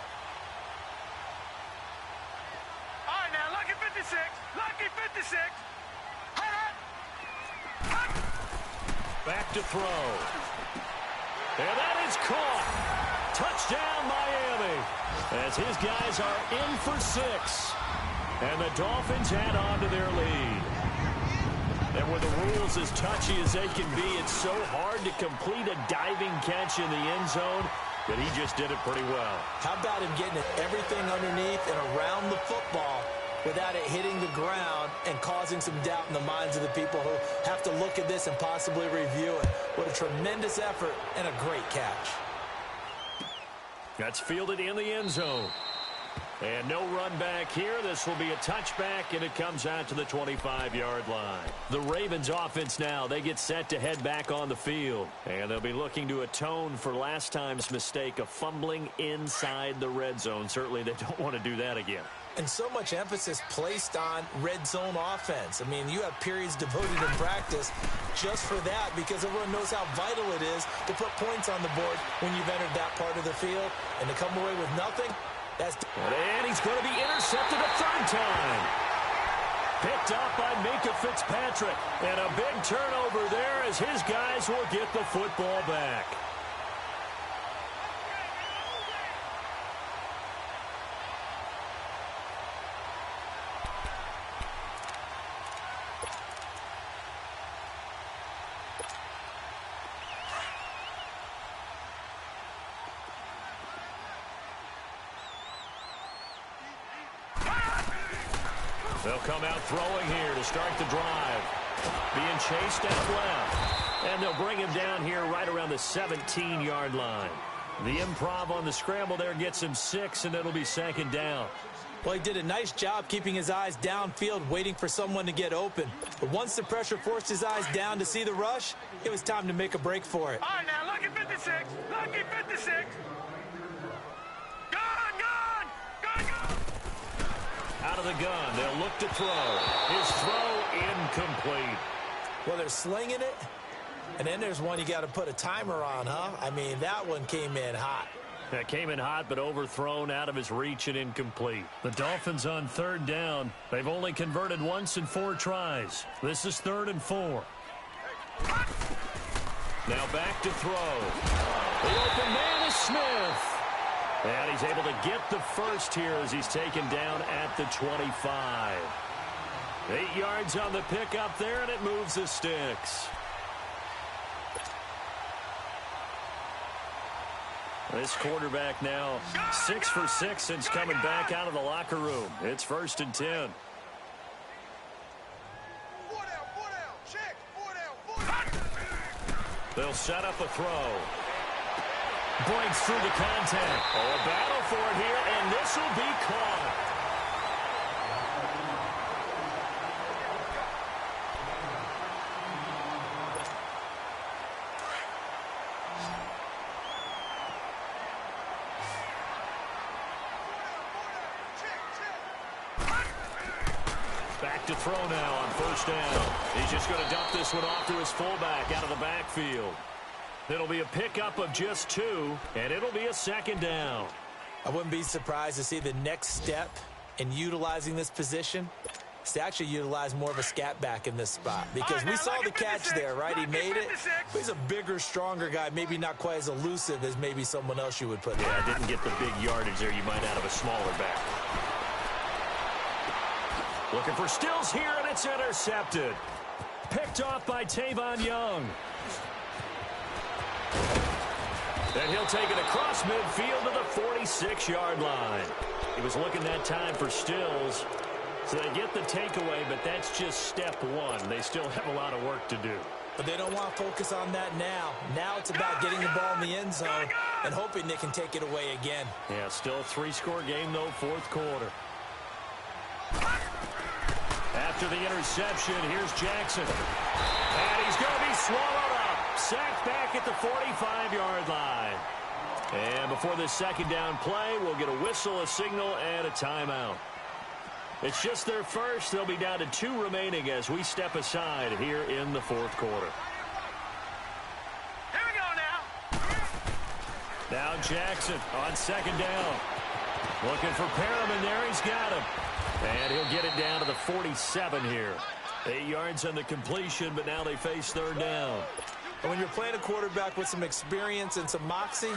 S3: All right, now, lucky 56. Lucky 56.
S1: Back to throw. And that is caught. Touchdown, Miami. As his guys are in for 6. And the Dolphins add on to their lead. And with the rules as touchy as they can be, it's so hard to complete a diving catch in the end zone, but he just did it pretty well.
S2: How about him getting everything underneath and around the football without it hitting the ground and causing some doubt in the minds of the people who have to look at this and possibly review it. What a tremendous effort and a great catch.
S1: That's fielded in the end zone. And no run back here. This will be a touchback, and it comes out to the 25-yard line. The Ravens offense now, they get set to head back on the field. And they'll be looking to atone for last time's mistake of fumbling inside the red zone. Certainly they don't want to do that again.
S2: And so much emphasis placed on red zone offense. I mean, you have periods devoted in practice just for that because everyone knows how vital it is to put points on the board when you've entered that part of the field. And to come away with nothing,
S1: and he's going to be intercepted a third time. Picked up by Minkah Fitzpatrick. And a big turnover there as his guys will get the football back. They'll come out throwing here to start the drive. Being chased out left. And they'll bring him down here right around the 17-yard line. The improv on the scramble there gets him 6, and it'll be second down.
S2: Well, he did a nice job keeping his eyes downfield, waiting for someone to get open. But once the pressure forced his eyes down to see the rush, it was time to make a break for it.
S3: All right, now, lucky 56. Lucky 56.
S1: Out of the gun, they'll look to throw. His throw incomplete.
S2: Well, they're slinging it, and then there's one you got to put a timer on, huh? I mean, that one came in hot.
S1: That came in hot, but overthrown, out of his reach, and incomplete. The Dolphins on third down. They've only converted once in 4 tries. This is 3rd and 4. Now back to throw. The open man is Smith. And he's able to get the first here as he's taken down at the 25. 8 yards on the pickup there, and it moves the sticks. This quarterback now 6 for 6 since coming back out of the locker room. It's 1st and 10. They'll set up a throw. Breaks through the contact. Oh, a battle for it here, and this will be caught. Back to throw now on 1st down. He's just going to dump this one off to his fullback out of the backfield. It'll be a pickup of just 2, and it'll be a 2nd down.
S2: I wouldn't be surprised to see the next step in utilizing this position is to actually utilize more of a scat back in this spot. Because we saw the catch there, right? He made it. But he's a bigger, stronger guy, maybe not quite as elusive as maybe someone else you would put there.
S1: Yeah, didn't get the big yardage there you might out of a smaller back. Looking for Stills here, and it's intercepted. Picked off by Tavon Young. And he'll take it across midfield to the 46-yard line. He was looking that time for Stills. So they get the takeaway, but that's just step one. They still have a lot of work to do.
S2: But they don't want to focus on that now. Now it's about getting the ball in the end zone and hoping they can take it away again.
S1: Yeah, still 3-score game, though, fourth quarter. After the interception, here's Jackson. And he's going to be swallowed up. Sacked back at the 45-yard line. And before this second down play, we'll get a whistle, a signal, and a timeout. It's just their first. They'll be down to 2 remaining as we step aside here in the fourth quarter.
S3: Here we go now.
S1: Now Jackson on second down. Looking for Perriman there. He's got him. And he'll get it down to the 47 here. 8 yards on the completion, but now they face third down.
S2: And when you're playing a quarterback with some experience and some moxie,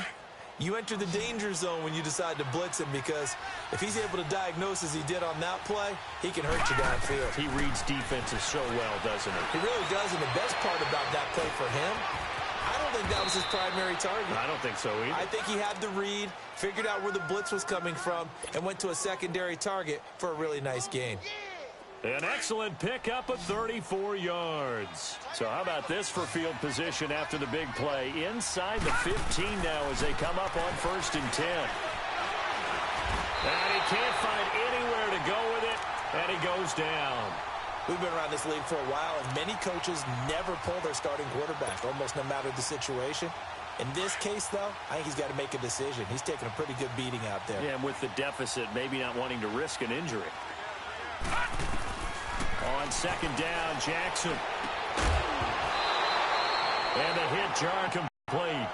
S2: you enter the danger zone when you decide to blitz him, because if he's able to diagnose as he did on that play, he can hurt you downfield.
S1: He reads defenses so well, doesn't he?
S2: He really does, and the best part about that play for him, I don't think that was his primary target.
S1: I don't think so either.
S2: I think he had the read, figured out where the blitz was coming from, and went to a secondary target for a really nice gain.
S1: An excellent pickup of 34 yards. So how about this for field position after the big play? Inside the 15 now as they come up on 1st and 10. And he can't find anywhere to go with it, and he goes down.
S2: We've been around this league for a while, and many coaches never pull their starting quarterback, almost no matter the situation. In this case, though, I think he's got to make a decision. He's taking a pretty good beating out there.
S1: Yeah, and with the deficit, maybe not wanting to risk an injury. On second down, Jackson. And the hit jar complete.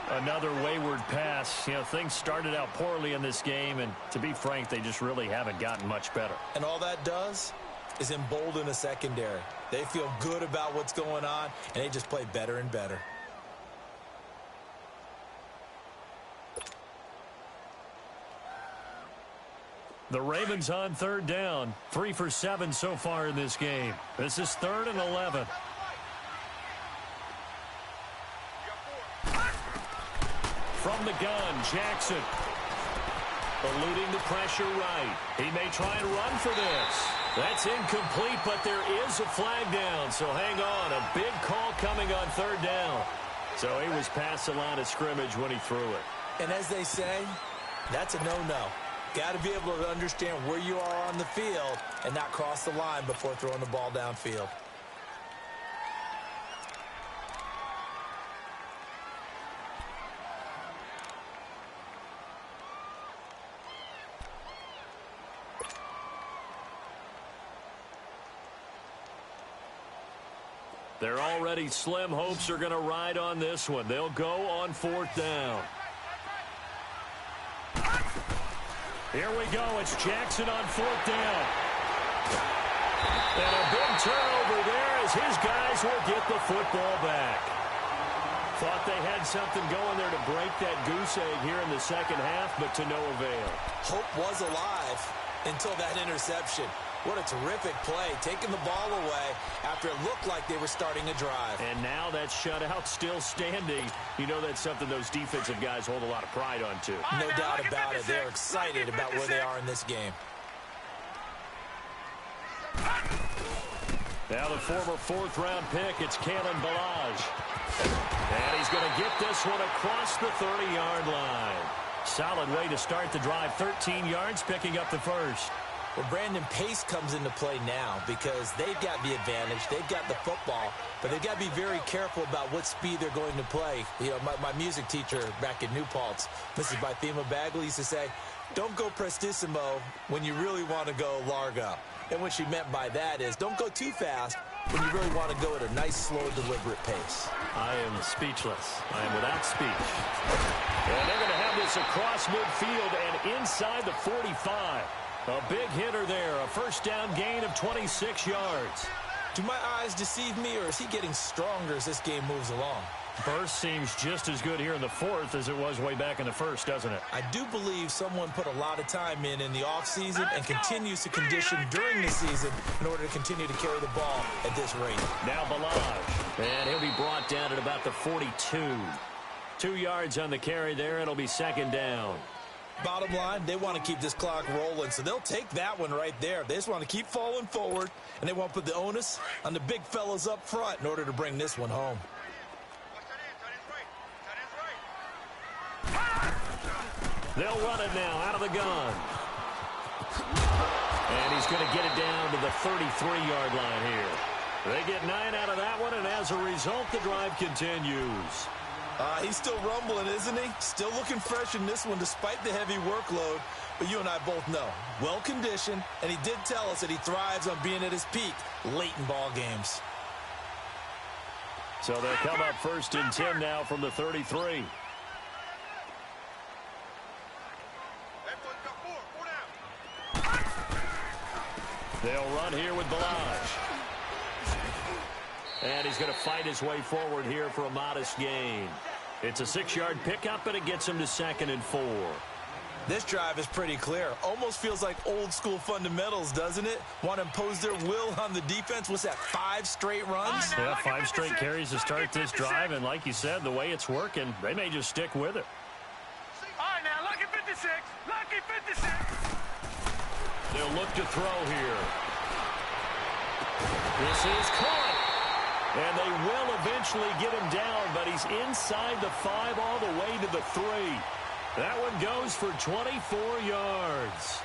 S1: Another wayward pass. You know, things started out poorly in this game, and to be frank, they just really haven't gotten much better.
S2: And all that does is embolden a secondary. They feel good about what's going on, and they just play better and better.
S1: The Ravens on third down. 3 for 7 so far in this game. This is 3rd and 11. From the gun, Jackson. Eluding the pressure right. He may try and run for this. That's incomplete, but there is a flag down, so hang on. A big call coming on third down. So he was past the line of scrimmage when he threw it.
S2: And as they say, that's a no-no. Got to be able to understand where you are on the field and not cross the line before throwing the ball downfield.
S1: Their already slim hopes are going to ride on this one. They'll go on 4th down. Here we go. It's Jackson on 4th down. And a big turnover there as his guys will get the football back. Thought they had something going there to break that goose egg here in the second half, but to no avail. Hope was alive until that interception. What a terrific play, taking the ball away after it looked like they were starting a drive. And now that shutout still standing. You know that's something those defensive guys hold a lot of pride on, too.
S2: No doubt about it. They're excited about where they are in this game.
S1: Now the former 4th-round pick, it's Kalen Ballage. And he's going to get this one across the 30-yard line. Solid way to start the drive. 13 yards, picking up the first.
S2: Well, Brandon, pace comes into play now because they've got the advantage. They've got the football, but they've got to be very careful about what speed they're going to play. You know, my music teacher back in New Paltz, Mrs. Bythema Bagley, used to say, don't go prestissimo when you really want to go largo. And what she meant by that is don't go too fast when you really want to go at a nice, slow, deliberate pace.
S1: I am speechless. I am without speech. And they're going to have this across midfield and inside the 45. A big hitter there, a first down gain of 26 yards.
S2: Do my eyes deceive me, or is he getting stronger as this game moves along?
S1: Burst seems just as good here in the fourth as it was way back in the first, doesn't it?
S2: I do believe someone put a lot of time in the offseason and continues to condition during the season in order to continue to carry the ball at this rate.
S1: Now Balaj, and he'll be brought down at about the 42. 2 yards on the carry there. It'll be second down.
S2: Bottom line, they want to keep this clock rolling, so they'll take that one right there. They just want to keep falling forward, and they want to put the onus on the big fellas up front in order to bring this one home.
S1: They'll run it now out of the gun. And he's going to get it down to the 33-yard line here. They get 9 out of that one, and as a result, the drive continues.
S2: He's still rumbling, isn't he? Still looking fresh in this one despite the heavy workload. But you and I both know, well-conditioned, and he did tell us that he thrives on being at his peak late in ball games.
S1: So they'll come up first and 10 now from the 33. They'll run here with Balaj. And he's going to fight his way forward here for a modest gain. It's a 6-yard pickup, and it gets him to 2nd and 4.
S2: This drive is pretty clear. Almost feels like old-school fundamentals, doesn't it? Want to impose their will on the defense. What's that, 5 straight runs?
S1: Yeah, 5 straight carries to start this drive, and like you said, the way it's working, they may just stick with it.
S3: All right, now, lucky 56. Lucky 56.
S1: They'll look to throw here. This is caught. And they will eventually get him down, but he's inside the 5 all the way to the 3. That one goes for 24 yards.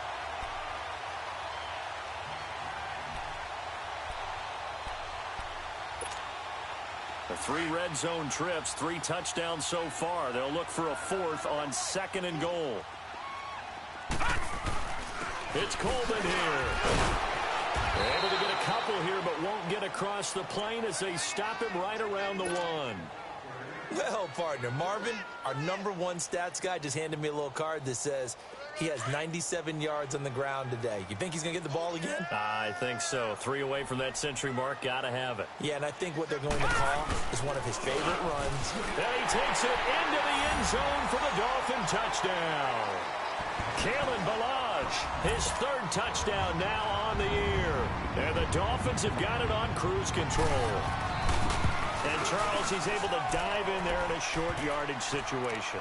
S1: The 3 red zone trips, 3 touchdowns so far. They'll look for a 4th on 2nd and goal. It's Coleman here. Able to get a couple here, but won't get across the plane as they stop him right around the 1.
S2: Well, partner, Marvin, our #1 stats guy, just handed me a little card that says he has 97 yards on the ground today. You think he's going to get the ball again?
S1: I think so. 3 away from that century mark. Got to have it.
S2: Yeah, and I think what they're going to call is one of his favorite runs.
S1: And he takes it into the end zone for the Dolphin touchdown. Kalen Balaj, his 3rd touchdown now on the year. And the Dolphins have got it on cruise control. And Charles, he's able to dive in there in a short yardage situation.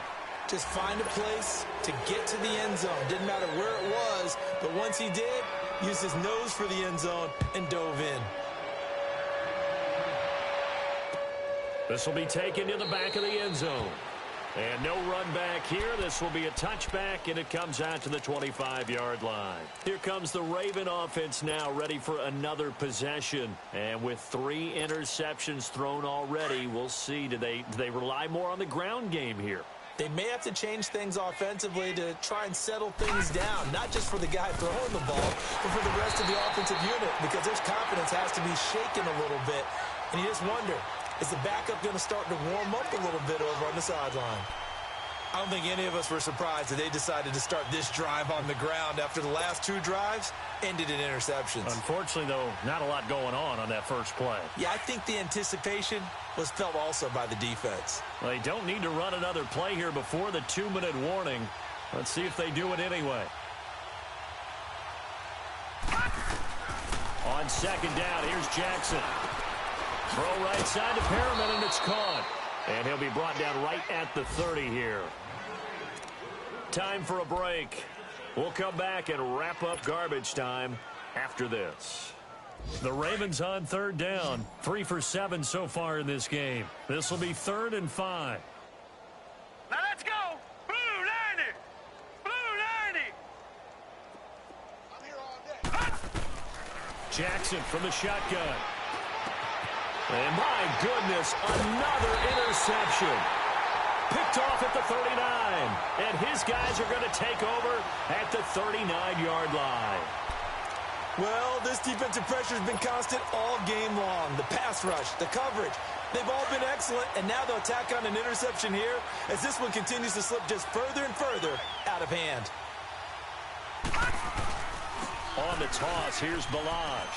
S2: Just find a place to get to the end zone. Didn't matter where it was, but once he did, used his nose for the end zone and dove in.
S1: This will be taken to the back of the end zone. And no run back here. This will be a touchback, and it comes out to the 25-yard line. Here comes the Raven offense now, ready for another possession. And with 3 interceptions thrown already, we'll see. Do they rely more on the ground game here?
S2: They may have to change things offensively to try and settle things down, not just for the guy throwing the ball, but for the rest of the offensive unit, because their confidence has to be shaken a little bit. And you just wonder, is the backup going to start to warm up a little bit over on the sideline? I don't think any of us were surprised that they decided to start this drive on the ground after the last 2 drives ended in interceptions.
S1: Unfortunately, though, not a lot going on that first play.
S2: Yeah, I think the anticipation was felt also by the defense.
S1: Well, they don't need to run another play here before the 2-minute warning. Let's see if they do it anyway. On 2nd down, here's Jackson. Throw right side to Perriman, and it's caught. And he'll be brought down right at the 30 here. Time for a break. We'll come back and wrap up garbage time after this. The Ravens on 3rd down. 3 for 7 so far in this game. This will be 3rd and 5.
S3: Now let's go. Blue 90. Blue 90. I'm here all day.
S1: Jackson from the shotgun. And my goodness, another interception. Picked off at the 39. And his guys are going to take over at the 39-yard line.
S2: Well, this defensive pressure has been constant all game long. The pass rush, the coverage, they've all been excellent. And now they'll tack on an interception here as this one continues to slip just further and further out of hand. On
S1: the toss, here's Balaj.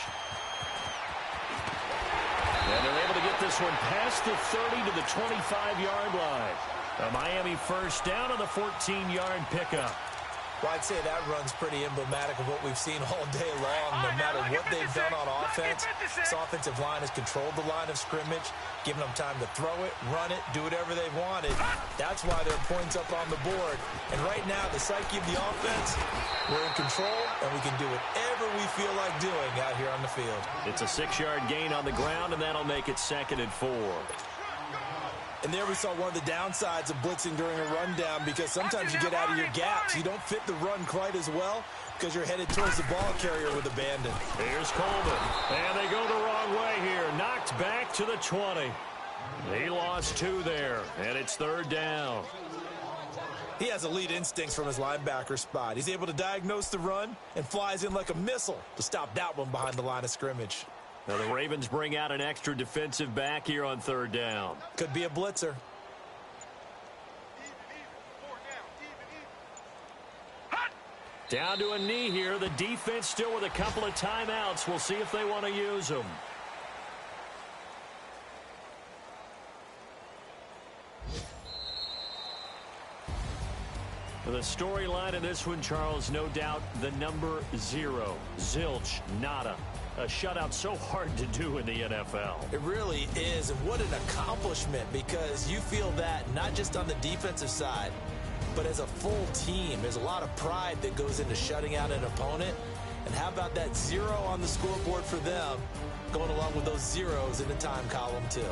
S1: And they're able to get this one past the 30 to the 25-yard line. A Miami first down on the 14-yard pickup.
S2: Well, I'd say that run's pretty emblematic of what we've seen all day long. No matter what they've done on offense, this offensive line has controlled the line of scrimmage, given them time to throw it, run it, do whatever they've wanted. That's why there are points up on the board. And right now, the psyche of the offense, we're in control, and we can do whatever we feel like doing out here on the field.
S1: It's a 6-yard gain on the ground, and that'll make it 2nd and 4.
S2: And there we saw one of the downsides of blitzing during a rundown, because sometimes you get out of your gaps. You don't fit the run quite as well because you're headed towards the ball carrier with abandon.
S1: Here's Coleman. And they go the wrong way here. Knocked back to the 20. He lost 2 there, and it's 3rd down.
S2: He has elite instincts from his linebacker spot. He's able to diagnose the run and flies in like a missile to stop that one behind the line of scrimmage.
S1: Now the Ravens bring out an extra defensive back here on 3rd down.
S2: Could be a blitzer.
S1: Down to a knee here. The defense still with a couple of timeouts. We'll see if they want to use them. The storyline in this one, Charles, no doubt the number 0. Zilch, nada. A shutout so hard to do in the NFL.
S2: It really is, and what an accomplishment, because you feel that not just on the defensive side, but as a full team. There's a lot of pride that goes into shutting out an opponent. And how about that 0 on the scoreboard for them, going along with those zeros in the time column too.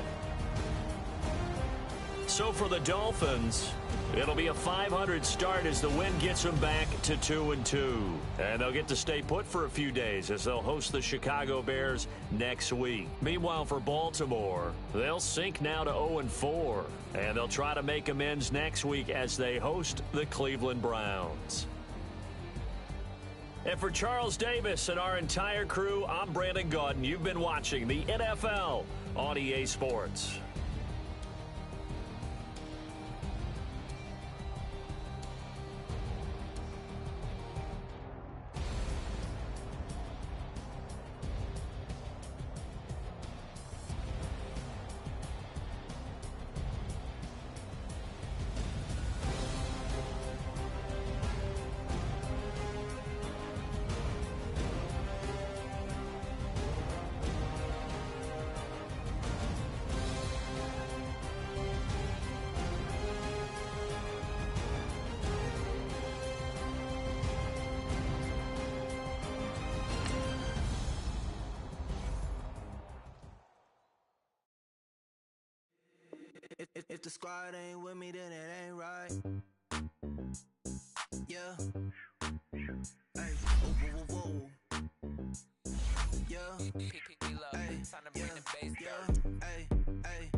S1: So for the Dolphins, it'll be a 500 start as the win gets them back to 2-2. And they'll get to stay put for a few days as they'll host the Chicago Bears next week. Meanwhile, for Baltimore, they'll sink now to 0-4. And they'll try to make amends next week as they host the Cleveland Browns. And for Charles Davis and our entire crew, I'm Brandon Gaudin. You've been watching the NFL on EA Sports.
S4: If the squad ain't with me, then it ain't right. Yeah. Hey, whoa, whoa, whoa. Yeah. Hey, yeah, yeah, hey, hey.